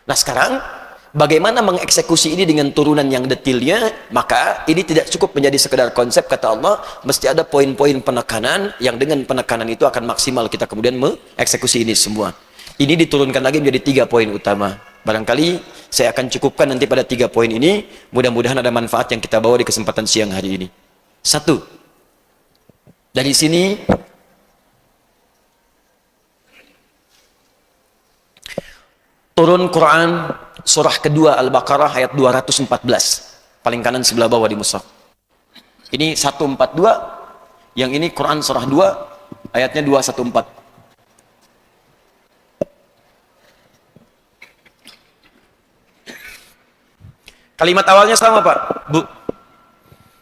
Nah sekarang, bagaimana mengeksekusi ini dengan turunan yang detailnya? Maka ini tidak cukup menjadi sekedar konsep, kata Allah, mesti ada poin-poin penekanan, yang dengan penekanan itu akan maksimal kita kemudian mengeksekusi ini semua. Ini diturunkan lagi menjadi 3 poin utama. Barangkali saya akan cukupkan nanti pada 3 poin ini, mudah-mudahan ada manfaat yang kita bawa di kesempatan siang hari ini. 1. Dari sini, turun Quran surah kedua Al-Baqarah ayat 214, paling kanan sebelah bawah di mushaf. Ini 142, yang ini Quran surah 2 ayatnya 214. Kalimat awalnya sama Pak, Bu.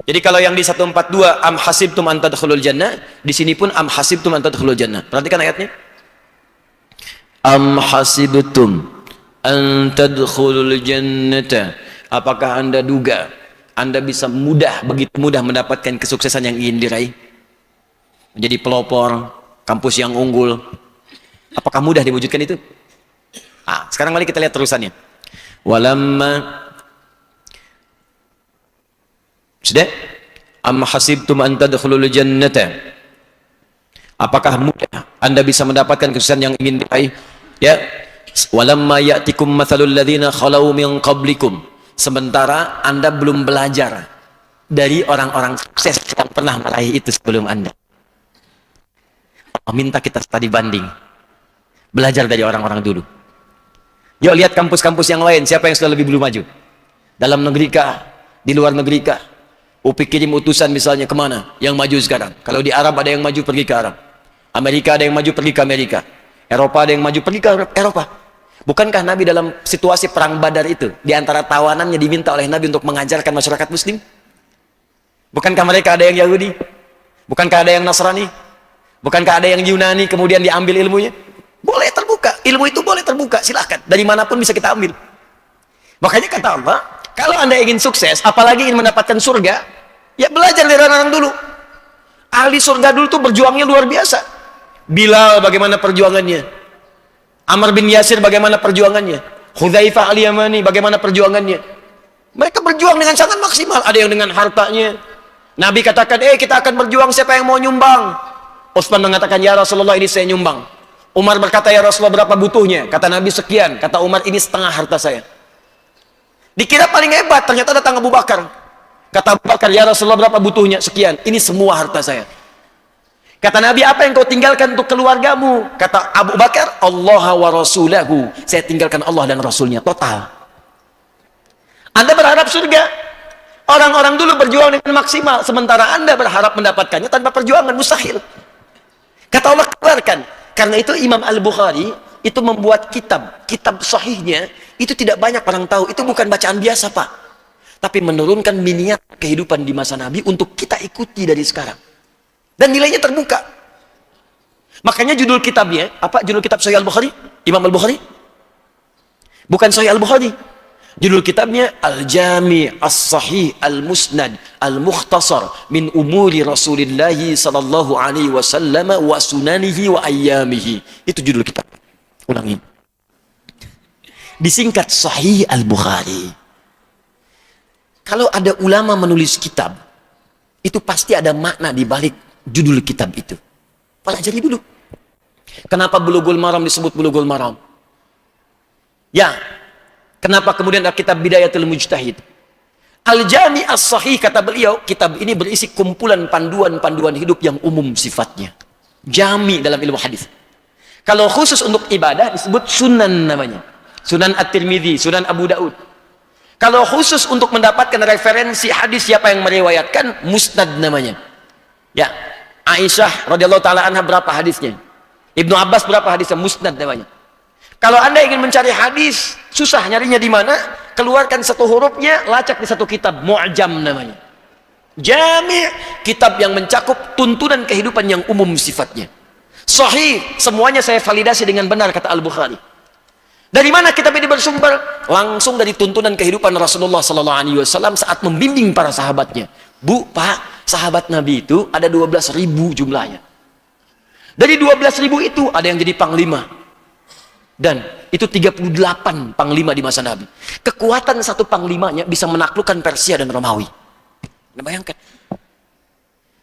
Jadi kalau yang di 142 am hasibtum an tadkhulul jannah, di sini pun am hasibtum an tadkhulul jannah. Perhatikan ayatnya. Am hasibtum an tadkhulul jannata, apakah Anda duga Anda bisa begitu mudah mendapatkan kesuksesan yang ingin diraih, menjadi pelopor kampus yang unggul? Apakah mudah diwujudkan itu? Sekarang mari kita lihat terusannya. Walamma, sudah, am hasibtum an tadkhulul jannata, apakah mudah Anda bisa mendapatkan kesuksesan yang ingin diraih? Ya, walamma ya'tikum mathalul ladzina khalau min qablikum, sementara Anda belum belajar dari orang-orang sukses yang pernah meraih itu sebelum Anda. Minta kita studi banding, belajar dari orang-orang dulu. Yuk lihat kampus-kampus yang lain, siapa yang sudah lebih dulu maju, dalam negeri kah, di luar negeri kah? UPI kirim utusan misalnya kemana yang maju sekarang? Kalau di Arab ada yang maju pergi ke Arab, Amerika ada yang maju pergi ke Amerika, Eropa ada yang maju pergi ke Eropa. Bukankah Nabi dalam situasi perang Badar itu, di antara tawanannya diminta oleh Nabi untuk mengajarkan masyarakat muslim? Bukankah mereka ada yang Yahudi? Bukankah ada yang Nasrani? Bukankah ada yang Yunani kemudian diambil ilmunya? Boleh terbuka, ilmu itu boleh terbuka, silahkan, dari manapun bisa kita ambil. Makanya kata Allah, kalau Anda ingin sukses, apalagi ingin mendapatkan surga, ya belajar dari orang-orang dulu. Ahli surga dulu tuh berjuangnya luar biasa. Bilal bagaimana perjuangannya, Ammar bin Yasir bagaimana perjuangannya, Hudzaifah al-Yamani bagaimana perjuangannya. Mereka berjuang dengan sangat maksimal. Ada yang dengan hartanya. Nabi katakan, kita akan berjuang, siapa yang mau nyumbang? Utsman mengatakan, ya Rasulullah, ini saya nyumbang. Umar berkata, ya Rasulullah, berapa butuhnya? Kata Nabi, sekian. Kata Umar, ini setengah harta saya. Dikira paling hebat, ternyata datang Abu Bakar. Kata Abu Bakar, ya Rasulullah, berapa butuhnya? Sekian. Ini semua harta saya. Kata Nabi, apa yang kau tinggalkan untuk keluargamu? Kata Abu Bakar, Allah wa Rasulahu. Saya tinggalkan Allah dan Rasulnya, total. Anda berharap surga. Orang-orang dulu berjuang dengan maksimal, sementara Anda berharap mendapatkannya tanpa perjuangan, mustahil. Kata Allah, keluarkan. Karena itu Imam Al-Bukhari itu membuat kitab sahihnya, itu tidak banyak orang tahu. Itu bukan bacaan biasa, Pak. Tapi menurunkan miniat kehidupan di masa Nabi untuk kita ikuti dari sekarang. Dan nilainya terbuka. Makanya judul kitabnya, apa judul kitab Sahih Al-Bukhari? Imam Al-Bukhari? Bukan Sahih Al-Bukhari. Judul kitabnya Al-Jami' As-Sahih Al-Musnad Al-Mukhtasar min umuri Rasulillahi sallallahu alaihi wasallam wa sunanihi wa ayyamihi. Itu judul kitab. Ulangi. Disingkat Sahih Al-Bukhari. Kalau ada ulama menulis kitab, itu pasti ada makna di balik judul kitab itu. Pelajari dulu. Kenapa Bulughul Maram disebut Bulughul Maram? Ya. Kenapa kemudian ada kitab Bidayatul Mujtahid? Al-Jami' As-Sahih, kata beliau, kitab ini berisi kumpulan panduan-panduan hidup yang umum sifatnya. Jami dalam ilmu hadis. Kalau khusus untuk ibadah disebut sunan namanya. Sunan At-Tirmidzi, Sunan Abu Daud. Kalau khusus untuk mendapatkan referensi hadis siapa yang meriwayatkan, Musnad namanya. Ya, Aisyah radhiyallahu taala anha berapa hadisnya? Ibnu Abbas berapa hadisnya? Musnad namanya. Kalau Anda ingin mencari hadis, susah nyarinya di mana? Keluarkan satu hurufnya, lacak di satu kitab, Mu'jam namanya. Jami', kitab yang mencakup tuntunan kehidupan yang umum sifatnya. Sahih, semuanya saya validasi dengan benar, kata Al-Bukhari. Dari mana kitab ini bersumber? Langsung dari tuntunan kehidupan Rasulullah sallallahu alaihi wasallam saat membimbing para sahabatnya. Bu, Pak, sahabat Nabi itu ada 12.000 jumlahnya. Dari 12.000 itu ada yang jadi panglima, Dan itu 38 panglima di masa Nabi. Kekuatan satu panglimanya bisa menaklukkan Persia dan Romawi. Anda bayangkan.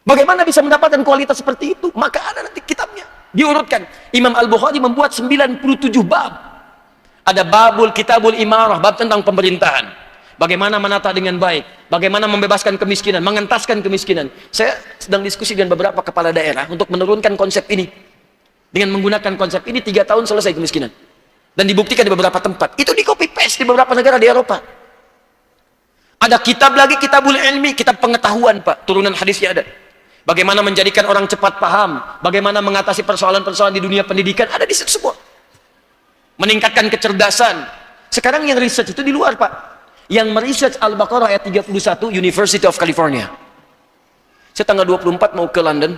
Bagaimana bisa mendapatkan kualitas seperti itu? Maka ada nanti kitabnya. Diurutkan. Imam Al-Bukhari membuat 97 bab. Ada babul kitabul imarah, bab tentang pemerintahan. Bagaimana menata dengan baik. Bagaimana membebaskan kemiskinan, mengentaskan kemiskinan. Saya sedang diskusi dengan beberapa kepala daerah untuk menurunkan konsep ini. Dengan menggunakan konsep ini 3 tahun selesai kemiskinan. Dan dibuktikan di beberapa tempat. Itu di copy paste di beberapa negara di Eropa. Ada kitab lagi, kitabul ilmi, kitab pengetahuan Pak. Turunan hadisnya ada. Bagaimana menjadikan orang cepat paham. Bagaimana mengatasi persoalan-persoalan di dunia pendidikan. Ada di situ semua. Meningkatkan kecerdasan. Sekarang yang research itu di luar Pak. Yang meresearch Al-Baqarah ayat 31 University of California. Saya tanggal 24 mau ke London.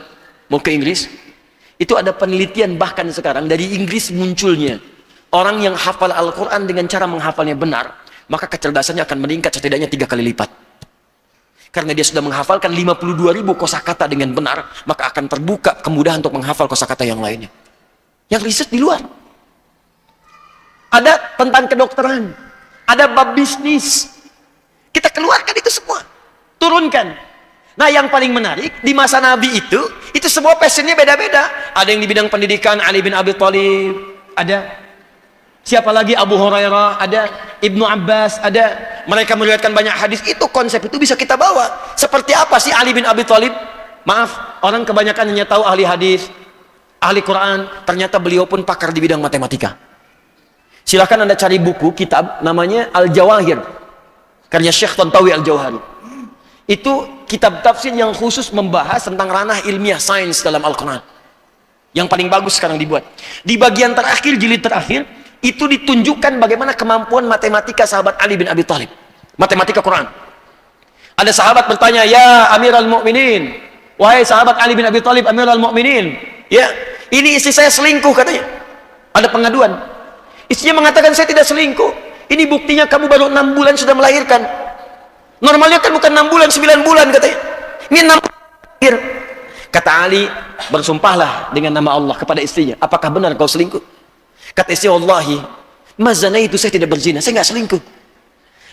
Mau ke Inggris. Itu ada penelitian bahkan sekarang dari Inggris munculnya. Orang yang hafal Al-Quran dengan cara menghafalnya benar, maka kecerdasannya akan meningkat setidaknya 3 kali lipat. Karena dia sudah menghafalkan 52.000 kosakata dengan benar, maka akan terbuka kemudahan untuk menghafal kosakata yang lainnya. Yang riset di luar. Ada tentang kedokteran, ada bab bisnis. Kita keluarkan itu semua, turunkan. Nah yang paling menarik, di masa Nabi itu semua passionnya beda-beda. Ada yang di bidang pendidikan, Ali bin Abi Thalib, ada. Siapa lagi? Abu Hurairah, ada Ibnu Abbas, ada. Mereka meriwayatkan banyak hadis. Itu konsep itu bisa kita bawa. Seperti apa sih Ali bin Abi Thalib? Maaf, orang kebanyakan hanya tahu ahli hadis, ahli Quran. Ternyata beliau pun pakar di bidang matematika. Silahkan Anda cari buku, kitab, namanya Al-Jawahir. Karya Syekh Tantawi Al-Jawhari. Itu kitab tafsir yang khusus membahas tentang ranah ilmiah sains dalam Al-Quran. Yang paling bagus sekarang dibuat. Di bagian terakhir, jilid terakhir, itu ditunjukkan bagaimana kemampuan matematika sahabat Ali bin Abi Thalib. Matematika Quran. Ada sahabat bertanya, "Ya Amirul Mukminin, wahai sahabat Ali bin Abi Thalib, Amirul Mukminin, ya, ini istri saya selingkuh," katanya. Ada pengaduan. Istrinya mengatakan, "Saya tidak selingkuh. Ini buktinya kamu baru 6 bulan sudah melahirkan. Normalnya kan bukan 6 bulan, 9 bulan," katanya. "Ini 6 bulan." Kata Ali, "Bersumpahlah dengan nama Allah kepada istrinya, apakah benar kau selingkuh?" Kata istri, "Wallahi, mazana itu saya tidak berzina, saya nggak selingkuh."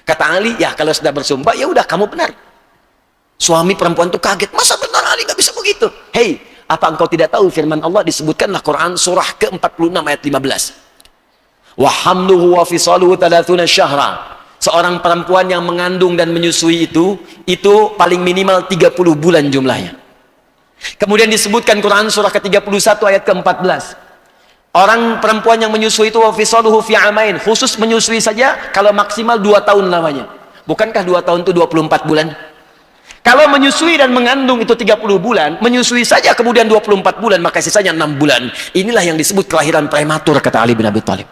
Kata Ali, "Ya kalau sudah bersumpah, ya udah kamu benar." Suami perempuan itu kaget, "Masa benar Ali nggak bisa begitu?" Hei, apa engkau tidak tahu firman Allah disebutkanlah Quran surah ke-46 ayat 15. Wa hamluhu wa fisaluhu 30 syahra. Seorang perempuan yang mengandung dan menyusui itu paling minimal 30 bulan jumlahnya. Kemudian disebutkan Quran surah ke-31 ayat ke-14. Orang perempuan yang menyusui itu wafisaluhu fi amain, khusus menyusui saja kalau maksimal 2 tahun lamanya. Bukankah 2 tahun itu 24 bulan? Kalau menyusui dan mengandung itu 30 bulan, menyusui saja kemudian 24 bulan, maka sisanya 6 bulan. Inilah yang disebut kelahiran prematur, kata Ali bin Abi Thalib.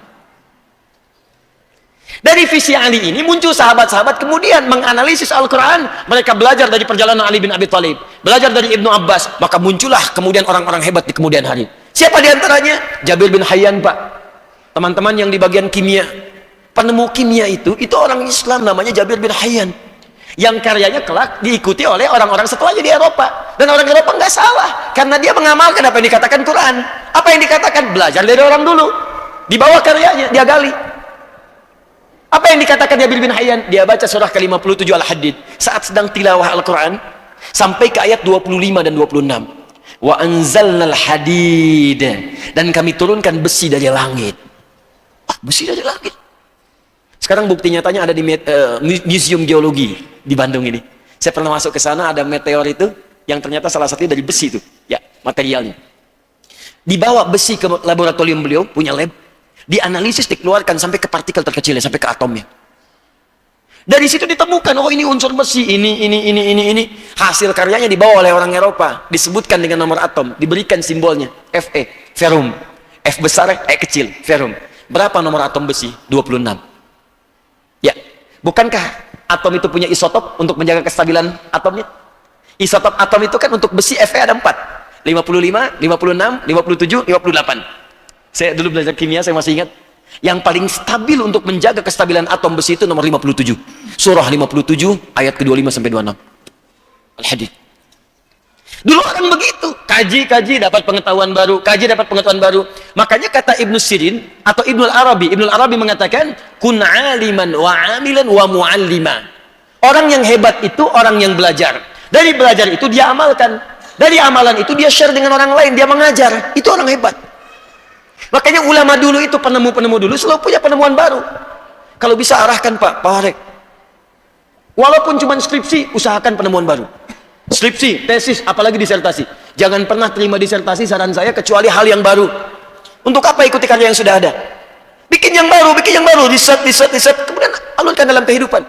Dari visi Ali ini muncul sahabat-sahabat kemudian menganalisis Al-Quran. Mereka belajar dari perjalanan Ali bin Abi Thalib, belajar dari Ibnu Abbas, maka muncullah kemudian orang-orang hebat di kemudian hari. Siapa diantaranya? Jabir bin Hayyan Pak. Teman-teman yang di bagian kimia, penemu kimia itu orang Islam namanya Jabir bin Hayyan. Yang karyanya kelak diikuti oleh orang-orang setelahnya di Eropa. Dan orang Eropa nggak salah, karena dia mengamalkan apa yang dikatakan Quran. Apa yang dikatakan? Belajar dari orang dulu. Di bawah karyanya, dia gali. Apa yang dikatakan Jabir bin Hayyan? Dia baca surah ke-57 Al-Hadid saat sedang tilawah Al-Quran sampai ke ayat 25 dan 26. Wa anzalnal hadid, dan kami turunkan besi dari langit. Besi dari langit. Sekarang bukti nyatanya ada di Museum Geologi di Bandung ini. Saya pernah masuk ke sana, ada meteor itu yang ternyata salah satunya dari besi itu. Ya, materialnya. Dibawa besi ke laboratorium beliau, punya lab. Dianalisis, dikeluarkan sampai ke partikel terkecilnya, sampai ke atomnya. Dari situ ditemukan, oh ini unsur besi, ini. Hasil karyanya dibawa oleh orang Eropa, disebutkan dengan nomor atom, diberikan simbolnya, Fe, ferum. F besar, E kecil, ferum. Berapa nomor atom besi? 26. Ya, bukankah atom itu punya isotop untuk menjaga kestabilan atomnya? Isotop atom itu kan untuk besi Fe ada 4. 55, 56, 57, 58. Saya dulu belajar kimia, saya masih ingat. Yang paling stabil untuk menjaga kestabilan atom besi itu nomor 57. Surah 57 ayat ke-25 sampai 26. Al-Hadid. Dulu orang begitu, kaji dapat pengetahuan baru, kaji dapat pengetahuan baru. Makanya kata Ibnu Sirin atau Ibnu Arabi mengatakan, kun aliman wa amilan wa muallima. Orang yang hebat itu orang yang belajar. Dari belajar itu dia amalkan. Dari amalan itu dia share dengan orang lain, dia mengajar. Itu orang hebat. Makanya ulama dulu itu, penemu-penemu dulu selalu punya penemuan baru. Kalau bisa arahkan Pak Harek. Walaupun cuma skripsi, usahakan penemuan baru. Skripsi, tesis, apalagi disertasi. Jangan pernah terima disertasi, saran saya, kecuali hal yang baru. Untuk apa ikuti karya yang sudah ada? Bikin yang baru, riset, kemudian alurkan dalam kehidupan.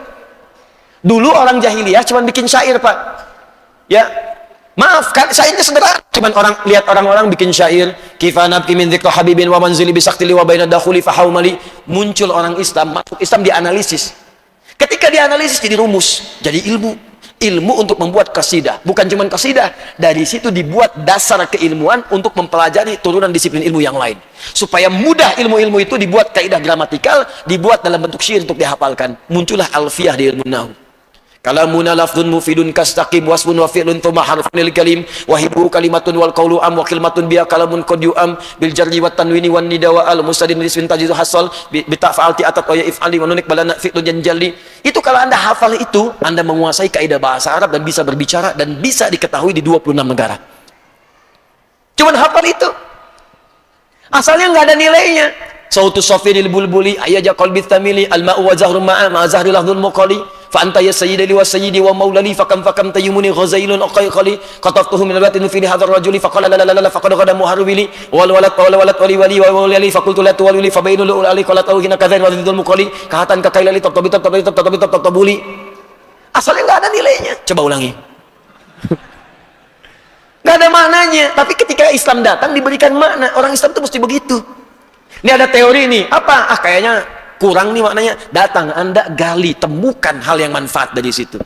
Dulu orang jahiliyah cuma bikin syair, Pak. Ya, maaf, kan syairnya sederhana. Cuman lihat orang-orang bikin syair, kifanab kimin dzikra habibin wa manzili bisaktili wa baina dakhuli fahaumali. Muncul orang Islam, masuk Islam, dianalisis. Ketika dianalisis jadi rumus, jadi ilmu. Ilmu untuk membuat kasidah, bukan cuma kasidah. Dari situ dibuat dasar keilmuan untuk mempelajari turunan disiplin ilmu yang lain. Supaya mudah ilmu-ilmu itu dibuat kaidah gramatikal, dibuat dalam bentuk syair untuk dihafalkan. Muncullah alfiyah di ilmu nahwu. Kalamuna lafdun mufidun kastaqim wasfun wa fi'lun thumma harfun lil kalim wa hibu kalimatun wal qawlu am wa kalimatun biya kalamun qad yu'am bil jarri wat tanwini wan nida wa al mustadin lismin tajizu hasal bi ta'falti atat wa if'ali wa nunik balana fi'lun janjalli. Itu kalau Anda hafal itu, Anda menguasai kaidah bahasa Arab dan bisa berbicara dan bisa diketahui di 26 negara. Cuman hafal itu. Asalnya nggak ada nilainya. Sautu safiril bulbuli ayaja qalbi tamili al ma'u wa zahru ma'a ma zahri lahdul muqali fa anta ya sayyidi wa sayyidi wa maulali fakam tayyumuni ghazailun aqayqali qataftuhu min al-batin fi hadha ar-rajuli faqala la la la faqad qadam muharwili wal walad wali wali wa wali faqultu la tuwali fa bainu ali qala tawhina kadhan wa dzul muqali kahatan kakailali tabuli. Asalnya enggak ada nilainya. Coba ulangi. Enggak ada maknanya, tapi ketika Islam datang diberikan makna. Orang Islam itu mesti begitu. Ini ada teori nih, apa? Kayaknya kurang nih maknanya. Datang, Anda gali, temukan hal yang manfaat dari situ.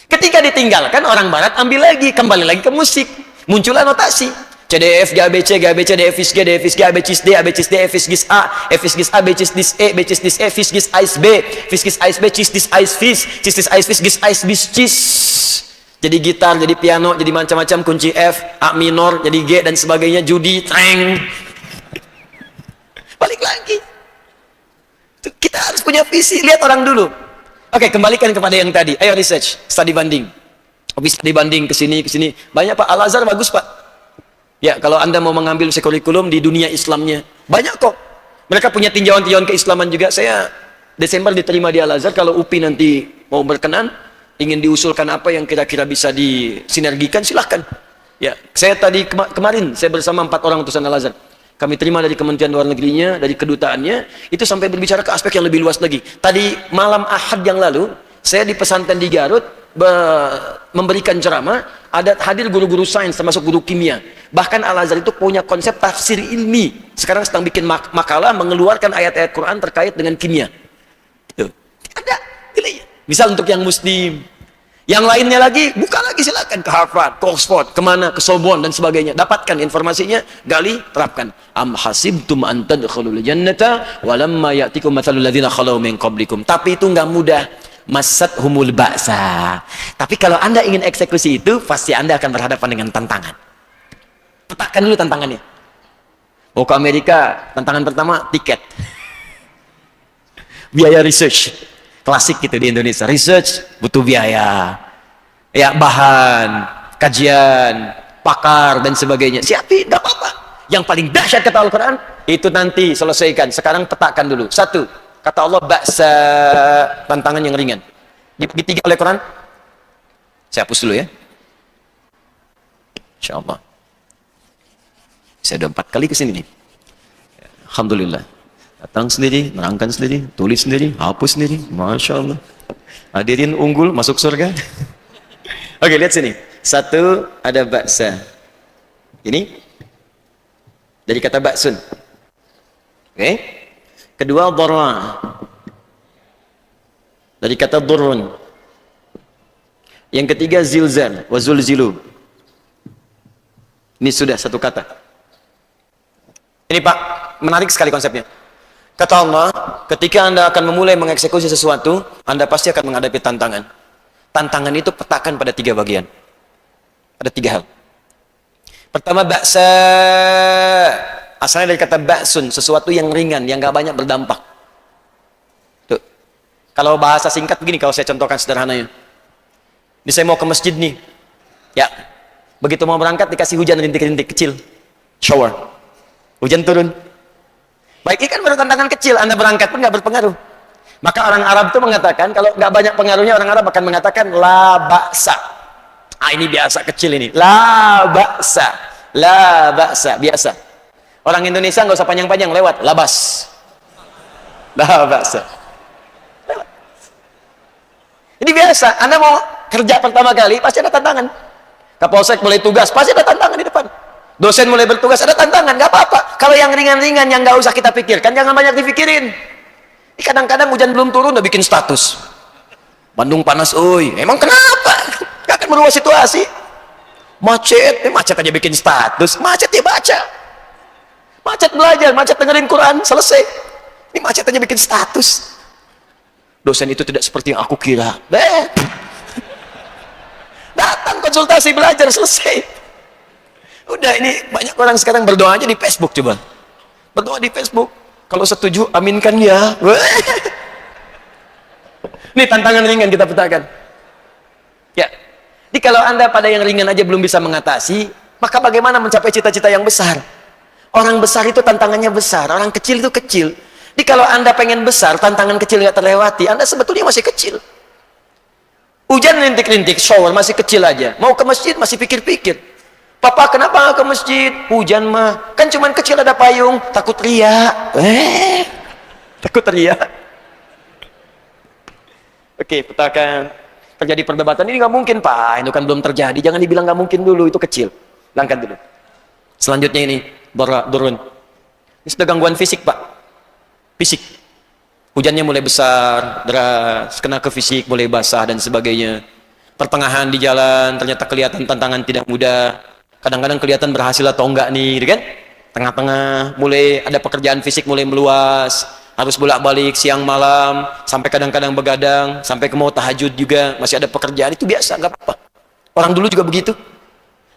Ketika ditinggalkan, orang barat ambil lagi, kembali lagi ke musik. Muncullah notasi. CDF, GABC, GABC, DFIS G, DFIS G, ABCIS D, ABCIS D, FIS GIS A, FIS GIS A, BCIS DIS E, BCIS DIS E, FIS GIS AIS B, FIS GIS AIS B, CIS DIS AIS FIS, CIS DIS AIS FIS, GIS AIS BIS CIS. Jadi gitar, jadi piano, jadi macam-macam, kunci F, A minor, jadi G, dan sebagainya, judi, treng. Balik lagi. Kita harus punya visi. Lihat orang dulu. Oke, kembalikan kepada yang tadi. Ayo research, studi banding. Habis studi banding ke sini. Banyak Pak, Al-Azhar bagus Pak. Ya, kalau Anda mau mengambil kurikulum di dunia Islamnya, banyak kok. Mereka punya tinjauan-tinjauan keislaman juga. Saya Desember diterima di Al-Azhar. Kalau UPI nanti mau berkenan, ingin diusulkan apa yang kira-kira bisa disinergikan, silahkan. Ya, saya tadi kemarin saya bersama 4 orang utusan Al-Azhar. Kami terima dari Kementerian Luar Negerinya, dari kedutaannya, itu sampai berbicara ke aspek yang lebih luas lagi. Tadi malam Ahad yang lalu, saya di pesantren di Garut memberikan ceramah, ada hadir guru-guru sains termasuk guru kimia. Bahkan Al-Azhar itu punya konsep tafsir ilmi. Sekarang sedang bikin makalah mengeluarkan ayat-ayat Quran terkait dengan kimia. Tuh. Ada nilainya. Misal untuk yang muslim. Yang lainnya lagi, buka lagi silakan ke Harvard, ke Oxford, kemana, ke Sorbonne dan sebagainya. Dapatkan informasinya, gali, terapkan. Am hasibtum an tadkhulul jannata walamma ya'tikum mathalul ladzina khalau min qablikum. Tapi itu enggak mudah. Masathumul ba'sa. Tapi kalau Anda ingin eksekusi itu, pasti Anda akan berhadapan dengan tantangan. Petakan dulu tantangannya. Mau ke Amerika, tantangan pertama tiket. Biaya research. Klasik gitu di Indonesia, research butuh biaya, ya bahan, kajian, pakar dan sebagainya. Siapin, nggak apa-apa. Yang paling dahsyat kata Al-Quran itu nanti selesaikan. Sekarang petakan dulu. 1, kata Allah ba'sa, tantangan yang ringan. Dibagi 3 oleh Quran. Saya hapus dulu ya. Insya Allah. Saya udah 4 kali kesini nih. Alhamdulillah. Datang sendiri, nerangkan sendiri, tulis sendiri, hapus sendiri. Masya Allah. Hadirin unggul, masuk surga. Oke, lihat sini. 1, ada ba'sa. Ini dari kata ba'sun. Oke. Kedua, dharra. Dari kata dhurrun. Yang ketiga, zilzal, wa zulzilu. Ini sudah 1 kata. Ini Pak, menarik sekali konsepnya. Kata Allah, ketika Anda akan memulai mengeksekusi sesuatu, Anda pasti akan menghadapi tantangan. Tantangan itu petakan pada 3 bagian. Ada 3 hal. Pertama, ba'sa. Asalnya dari kata ba'sun, sesuatu yang ringan, yang gak banyak berdampak. Tuh. Kalau bahasa singkat begini, kalau saya contohkan sederhananya. Ini saya mau ke masjid nih. Ya. Begitu mau berangkat, dikasih hujan rintik-rintik kecil. Shower. Hujan turun. Baik, ini kan baru tantangan kecil. Anda berangkat pun gak berpengaruh. Maka orang Arab itu mengatakan, kalau gak banyak pengaruhnya, orang Arab akan mengatakan, la ba'sa. Ah, ini biasa, kecil ini. La ba'sa. La ba'sa. Biasa. Orang Indonesia nggak usah panjang-panjang, lewat. Labas. La ba'sa. Lewat. Ini biasa. Anda mau kerja pertama kali, pasti ada tantangan. Kapolsek mulai tugas, pasti ada tantangan di depan. Dosen mulai bertugas, ada tantangan. Nggak apa-apa. Kalau yang ringan-ringan, yang nggak usah kita pikirkan, jangan banyak dipikirin. Kadang-kadang hujan belum turun, udah bikin status. Bandung panas, oi. Emang kenapa? Gak akan merubah situasi. Macet, macet aja bikin status. Macet dia baca. Macet belajar, macet dengerin Quran, selesai. Ini macet aja bikin status. Dosen itu tidak seperti yang aku kira. Datang konsultasi belajar, selesai. Udah, ini banyak orang sekarang berdoa aja di Facebook, coba. Berdoa di Facebook. Kalau setuju, aminkan ya. Ini tantangan ringan kita petakan. Ya. Jadi kalau Anda pada yang ringan aja belum bisa mengatasi, maka bagaimana mencapai cita-cita yang besar? Orang besar itu tantangannya besar, orang kecil itu kecil. Jadi kalau Anda pengen besar, tantangan kecil nggak terlewati, Anda sebetulnya masih kecil. Hujan rintik-rintik, shower, masih kecil aja. Mau ke masjid, masih pikir-pikir. Papa, kenapa nggak ke masjid? Hujan mah, kan cuman kecil, ada payung. Takut ria. Takut ria. Oke, petakan. Terjadi perdebatan, ini nggak mungkin, Pak. Itu kan belum terjadi. Jangan dibilang nggak mungkin dulu, itu kecil. Langkan dulu. Selanjutnya ini, turun. Ini sudah gangguan fisik, Pak. Fisik. Hujannya mulai besar, deras, kena ke fisik, mulai basah, dan sebagainya. Pertengahan di jalan, ternyata kelihatan tantangan tidak mudah. Kadang-kadang kelihatan berhasil atau enggak nih, gitu kan? Tengah-tengah, mulai ada pekerjaan fisik mulai meluas. Harus bolak-balik siang malam, sampai kadang-kadang begadang, sampai ke mau tahajud juga, masih ada pekerjaan, itu biasa, nggak apa-apa. Orang dulu juga begitu.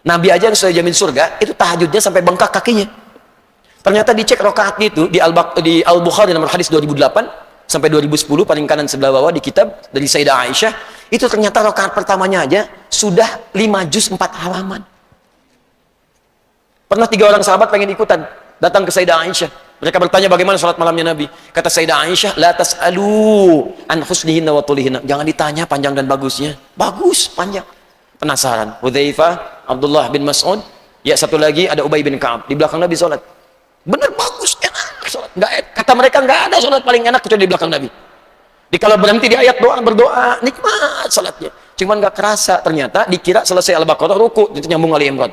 Nabi aja yang sudah jamin surga, itu tahajudnya sampai bengkak kakinya. Ternyata dicek rakaatnya itu di Al-Bukhari nomor hadis 2008 sampai 2010, paling kanan sebelah bawah di kitab dari Sayyidah Aisyah, itu ternyata rakaat pertamanya aja sudah 5 juz 4 halaman. Pernah 3 orang sahabat pengen ikutan, datang ke Sayyidah Aisyah. Mereka bertanya bagaimana salat malamnya Nabi. Kata Sayyidah Aisyah, la tas'alu an husnihinna wa tulihinna. Jangan ditanya panjang dan bagusnya. Bagus, panjang. Penasaran. Hudzaifah, Abdullah bin Mas'ud, ya satu lagi ada Ubay bin Ka'ab. Di belakang Nabi salat. Benar, bagus, enak salat. Kata mereka nggak ada salat paling enak kecuali di belakang Nabi. Di kalau berhenti di ayat doa, berdoa, nikmat salatnya. Cuman nggak kerasa, ternyata dikira selesai Al-Baqarah ruku, itu nyambung Ali Imran.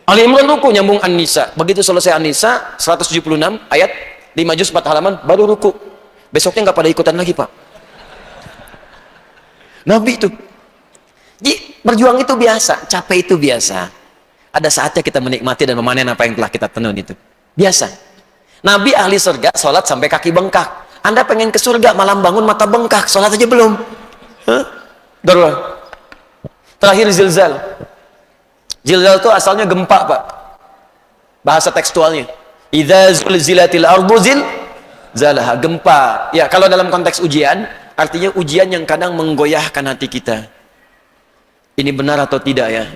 Ali Imran ruku, nyambung An-Nisa. Begitu selesai An-Nisa 176 ayat 5 juz 4 halaman baru ruku. Besoknya nggak pada ikutan lagi, Pak. Nabi itu. Jadi berjuang itu biasa, capek itu biasa. Ada saatnya kita menikmati dan memanen apa yang telah kita tenun itu. Biasa. Nabi ahli surga, sholat sampai kaki bengkak. Anda pengen ke surga, malam bangun mata bengkak, sholat aja belum. Darulah. Terakhir zilzal. Zilzal itu asalnya gempa, Pak. Bahasa tekstualnya. Idza zulzilatil ardu zilzalaha, gempa. Ya, kalau dalam konteks ujian, artinya ujian yang kadang menggoyahkan hati kita. Ini benar atau tidak ya?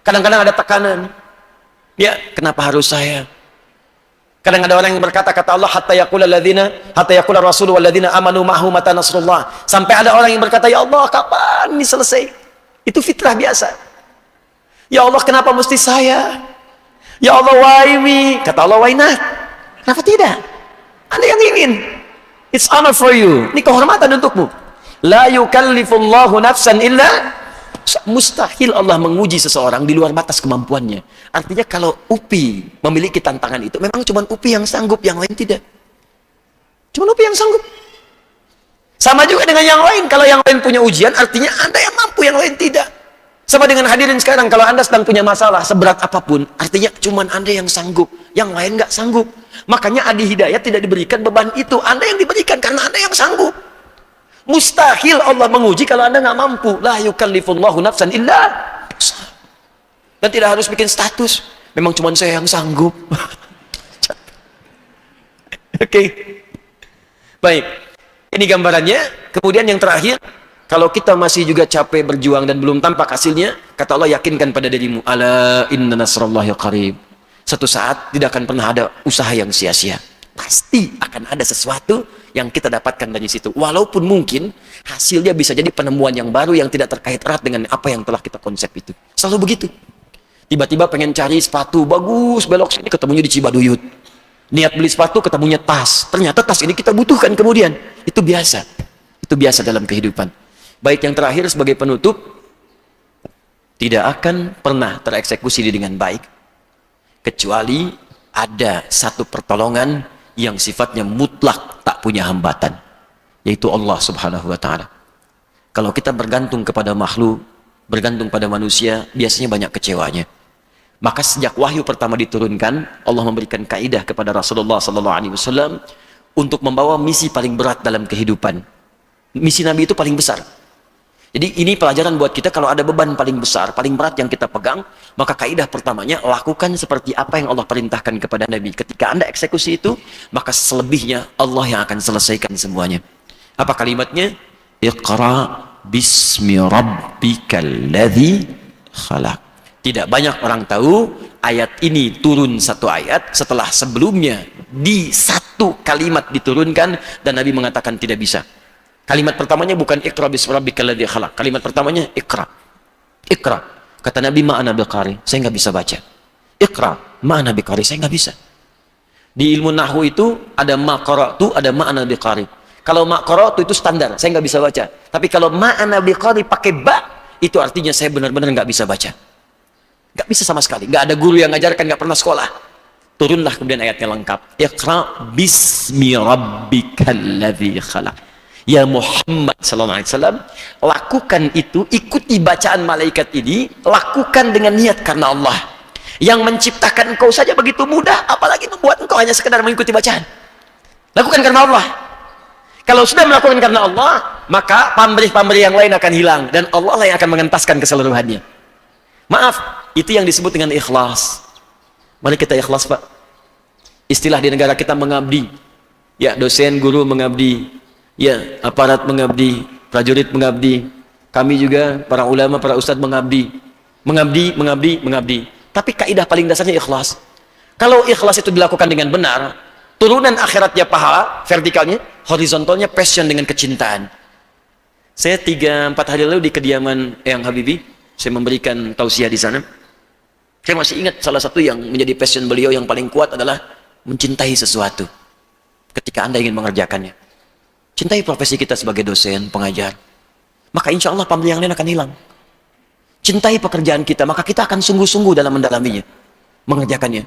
Kadang-kadang ada tekanan. Ya, kenapa harus saya? Kadang ada orang yang berkata, kata Allah, hatta yaqula rasul walladzina amanu ma'hu mata nasrullah. Sampai ada orang yang berkata, ya Allah, kapan ini selesai? Itu fitrah biasa. Ya Allah, kenapa mesti saya? Ya Allah, why me? Kata Allah, why not? Kenapa tidak? Anda yang ingin. It's honor for you. Ini kehormatan untukmu. La yukallifullahu nafsan illa. Mustahil Allah menguji seseorang di luar batas kemampuannya. Artinya kalau Upi memiliki tantangan itu, memang cuma Upi yang sanggup, yang lain tidak. Cuma Upi yang sanggup. Sama juga dengan yang lain. Kalau yang lain punya ujian, artinya Anda yang mampu, yang lain tidak. Sama dengan hadirin sekarang, kalau Anda sedang punya masalah seberat apapun, artinya cuma Anda yang sanggup, yang lain nggak sanggup. Makanya Adi Hidayat tidak diberikan beban itu, Anda yang diberikan karena Anda yang sanggup. Mustahil Allah menguji kalau Anda nggak mampu. La yukallifullahu nafsan illa. Dan tidak harus bikin status. Memang cuma saya yang sanggup. Oke. Baik. Ini gambarannya. Kemudian yang terakhir, kalau kita masih juga capek berjuang dan belum tampak hasilnya, kata Allah, yakinkan pada dirimu, ala inna nasrallahi qarib. Satu saat tidak akan pernah ada usaha yang sia-sia. Pasti akan ada sesuatu yang kita dapatkan dari situ. Walaupun mungkin hasilnya bisa jadi penemuan yang baru yang tidak terkait erat dengan apa yang telah kita konsep itu. Selalu begitu. Tiba-tiba pengen cari sepatu bagus, belok sini ketemunya di Cibaduyut. Niat beli sepatu ketemunya tas. Ternyata tas ini kita butuhkan kemudian. Itu biasa. Itu biasa dalam kehidupan. Baik, yang terakhir sebagai penutup, tidak akan pernah tereksekusi dengan baik kecuali ada satu pertolongan yang sifatnya mutlak tak punya hambatan, yaitu Allah Subhanahu wa Ta'ala. Kalau kita bergantung kepada makhluk, bergantung pada manusia, biasanya banyak kecewanya. Maka sejak wahyu pertama diturunkan, Allah memberikan kaidah kepada Rasulullah SAW untuk membawa misi paling berat dalam kehidupan. Misi Nabi itu paling besar. Jadi ini pelajaran buat kita, kalau ada beban paling besar, paling berat yang kita pegang, maka kaidah pertamanya, lakukan seperti apa yang Allah perintahkan kepada Nabi. Ketika Anda eksekusi itu, maka selebihnya Allah yang akan selesaikan semuanya. Apa kalimatnya? Iqra bismi rabbikal ladzi khalaq. Tidak banyak orang tahu ayat ini turun satu ayat setelah sebelumnya di satu kalimat diturunkan dan Nabi mengatakan tidak bisa. Kalimat pertamanya bukan Iqra bismi rabbikal ladzi khalaq. Kalimat pertamanya Iqra. Iqra. Kata Nabi, ma ana biqari, saya nggak bisa baca. Iqra, ma ana biqari, saya nggak bisa. Di ilmu nahwu itu ada ma qara'tu, ada ma ana biqari. Kalau ma qara'tu itu standar, saya nggak bisa baca. Tapi kalau ma ana biqari pakai ba, itu artinya saya benar-benar nggak bisa baca. Nggak bisa sama sekali. Nggak ada guru yang ngajarkan, nggak pernah sekolah. Turunlah kemudian ayatnya lengkap. Iqra bismi rabbikal ladzi khalaq. Ya Muhammad sallallahu alaihi wasallam, lakukan itu, ikuti bacaan malaikat ini, lakukan dengan niat karena Allah. Yang menciptakan engkau saja begitu mudah, apalagi membuat engkau hanya sekedar mengikuti bacaan. Lakukan karena Allah. Kalau sudah melakukan karena Allah, maka pamrih-pamrih yang lain akan hilang dan Allah lah yang akan mengentaskan keseluruhannya. Maaf, itu yang disebut dengan ikhlas. Mari kita ikhlas, Pak. Istilah di negara kita mengabdi. Ya, dosen, guru mengabdi. Ya, aparat mengabdi, prajurit mengabdi. Kami juga, para ulama, para ustadz mengabdi. Mengabdi. Tapi kaidah paling dasarnya ikhlas. Kalau ikhlas itu dilakukan dengan benar, turunan akhiratnya pahala, vertikalnya, horizontalnya passion dengan kecintaan. Saya 3-4 hari lalu di kediaman Eyang Habibie, saya memberikan tausiah di sana. Saya masih ingat salah satu yang menjadi passion beliau yang paling kuat adalah mencintai sesuatu ketika Anda ingin mengerjakannya. Cintai profesi kita sebagai dosen, pengajar. Maka insya Allah pamrih yang lain akan hilang. Cintai pekerjaan kita, maka kita akan sungguh-sungguh dalam mendalaminya, mengerjakannya.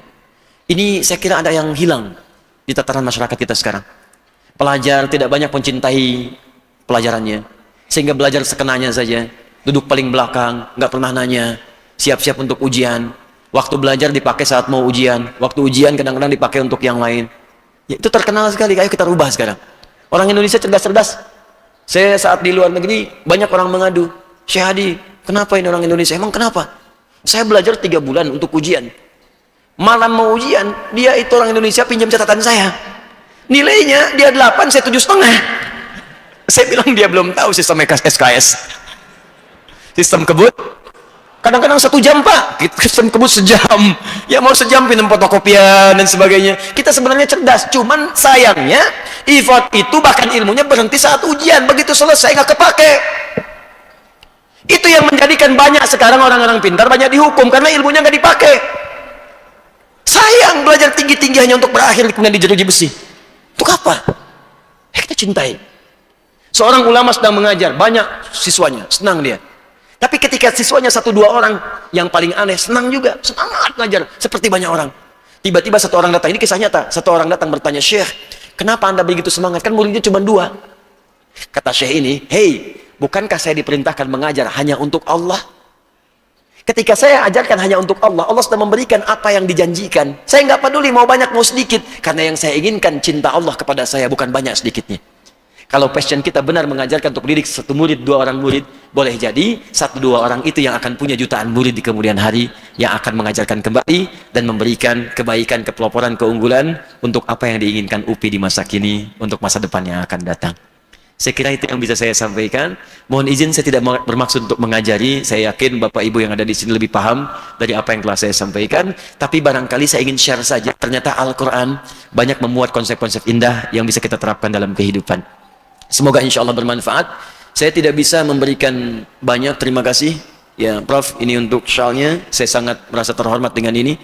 Ini saya kira ada yang hilang di tataran masyarakat kita sekarang. Pelajar tidak banyak mencintai pelajarannya, sehingga belajar sekenanya saja, duduk paling belakang, nggak pernah nanya, siap-siap untuk ujian. Waktu belajar dipakai saat mau ujian, waktu ujian kadang-kadang dipakai untuk yang lain. Ya, itu terkenal sekali. Ayo kita rubah sekarang. Orang Indonesia cerdas-cerdas. Saya saat di luar negeri banyak orang mengadu, Syekh Hadi, kenapa ini orang Indonesia? Emang kenapa? Saya belajar 3 bulan untuk ujian. Malam mau ujian, dia itu orang Indonesia pinjam catatan saya. Nilainya dia 8, saya 7,5. Saya bilang dia belum tahu sistem SKS. Sistem kebut. Kadang-kadang 1 jam, Pak. Sistem kebut sejam. Ya mau sejam pinjam fotokopian dan sebagainya. Kita sebenarnya cerdas. Cuman sayangnya, effort itu bahkan ilmunya berhenti saat ujian. Begitu selesai nggak kepake. Itu yang menjadikan banyak sekarang orang-orang pintar banyak dihukum karena ilmunya nggak dipakai. Sayang belajar tinggi-tinggi hanya untuk berakhir kemudian dijeruji besi. Untuk apa? Kita cintai. Seorang ulama sedang mengajar, banyak siswanya, senang dia. Tapi ketika siswanya 1-2 orang yang paling aneh, senang juga, semangat ngajar seperti banyak orang. Tiba-tiba satu orang datang, ini kisah nyata. Satu orang datang bertanya, Syekh, kenapa Anda begitu semangat? Kan muridnya cuma 2. Kata Syekh ini, hei, bukankah saya diperintahkan mengajar hanya untuk Allah? Ketika saya ajarkan hanya untuk Allah, Allah sudah memberikan apa yang dijanjikan. Saya nggak peduli mau banyak mau sedikit, karena yang saya inginkan cinta Allah kepada saya bukan banyak sedikitnya. Kalau passion kita benar mengajarkan untuk didik satu murid, dua orang murid, boleh jadi satu dua orang itu yang akan punya jutaan murid di kemudian hari, yang akan mengajarkan kembali dan memberikan kebaikan, kepeloporan, keunggulan untuk apa yang diinginkan UPI di masa kini, untuk masa depan yang akan datang. Saya kira itu yang bisa saya sampaikan. Mohon izin, saya tidak bermaksud untuk mengajari. Saya yakin Bapak Ibu yang ada di sini lebih paham dari apa yang telah saya sampaikan. Tapi barangkali saya ingin share saja. Ternyata Al-Quran banyak memuat konsep-konsep indah yang bisa kita terapkan dalam kehidupan. Semoga insya Allah bermanfaat. Saya tidak bisa memberikan banyak, terima kasih. Ya Prof, ini untuk shawlnya. Saya sangat merasa terhormat dengan ini.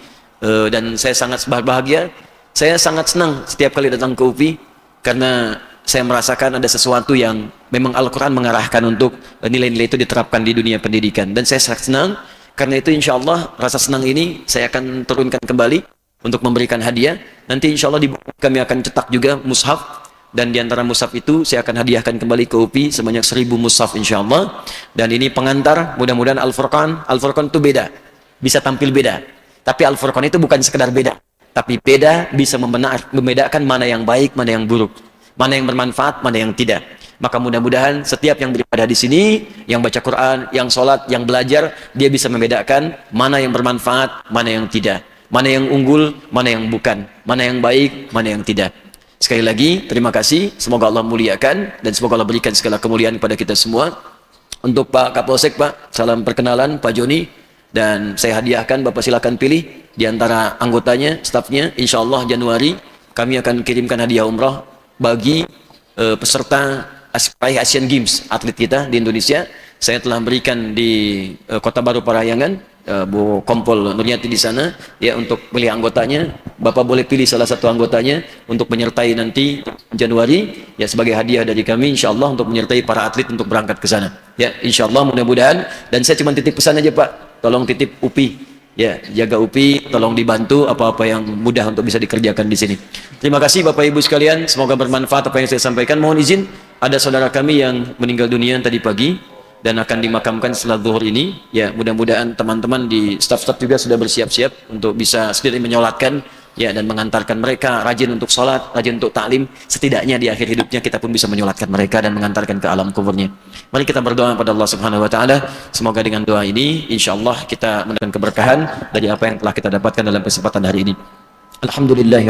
Dan saya sangat bahagia. Saya sangat senang setiap kali datang ke UPI. Karena saya merasakan ada sesuatu yang memang Al-Quran mengarahkan untuk nilai-nilai itu diterapkan di dunia pendidikan. Dan saya sangat senang. Karena itu insya Allah rasa senang ini saya akan turunkan kembali untuk memberikan hadiah. Nanti insya Allah kami akan cetak juga mushaf. Dan di antara mushaf itu saya akan hadiahkan kembali ke UPI sebanyak 1000 mushaf insya Allah. Dan ini pengantar, mudah-mudahan Al-Furqan. Al-Furqan itu beda, bisa tampil beda. Tapi Al-Furqan itu bukan sekedar beda, tapi beda bisa membedakan mana yang baik, mana yang buruk, mana yang bermanfaat, mana yang tidak. Maka mudah-mudahan setiap yang beribadah di sini, yang baca Quran, yang sholat, yang belajar, dia bisa membedakan mana yang bermanfaat, mana yang tidak, mana yang unggul, mana yang bukan, mana yang baik, mana yang tidak. Sekali lagi, terima kasih. Semoga Allah muliakan dan semoga Allah berikan segala kemuliaan kepada kita semua. Untuk Pak Kapolsek, Pak, salam perkenalan, Pak Joni. Dan saya hadiahkan, Bapak silakan pilih di antara anggotanya, stafnya. Insya Allah Januari kami akan kirimkan hadiah umrah bagi peserta Asian Games, atlet kita di Indonesia. Saya telah berikan di Kota Baru Parahyangan, Bu Kompol Nuriyati di sana, ya, untuk pilih anggotanya. Bapak boleh pilih salah satu anggotanya untuk menyertai nanti Januari, ya, sebagai hadiah dari kami, insya Allah, untuk menyertai para atlet untuk berangkat ke sana. Ya, insya Allah mudah-mudahan. Dan saya cuma titip pesan aja Pak, tolong titip UPI, ya, jaga UPI, tolong dibantu apa-apa yang mudah untuk bisa dikerjakan di sini. Terima kasih Bapak Ibu sekalian, semoga bermanfaat apa yang saya sampaikan. Mohon izin, ada saudara kami yang meninggal dunia tadi pagi dan akan dimakamkan setelah zuhur ini. Ya, mudah-mudahan teman-teman di staf-staf juga sudah bersiap-siap untuk bisa sendiri menyolatkan, ya, dan mengantarkan mereka rajin untuk sholat, rajin untuk taklim. Setidaknya di akhir hidupnya kita pun bisa menyolatkan mereka dan mengantarkan ke alam kuburnya. Mari kita berdoa kepada Allah Subhanahu wa taala. Semoga dengan doa ini insyaallah kita mendapatkan keberkahan dari apa yang telah kita dapatkan dalam kesempatan hari ini. Alhamdulillah.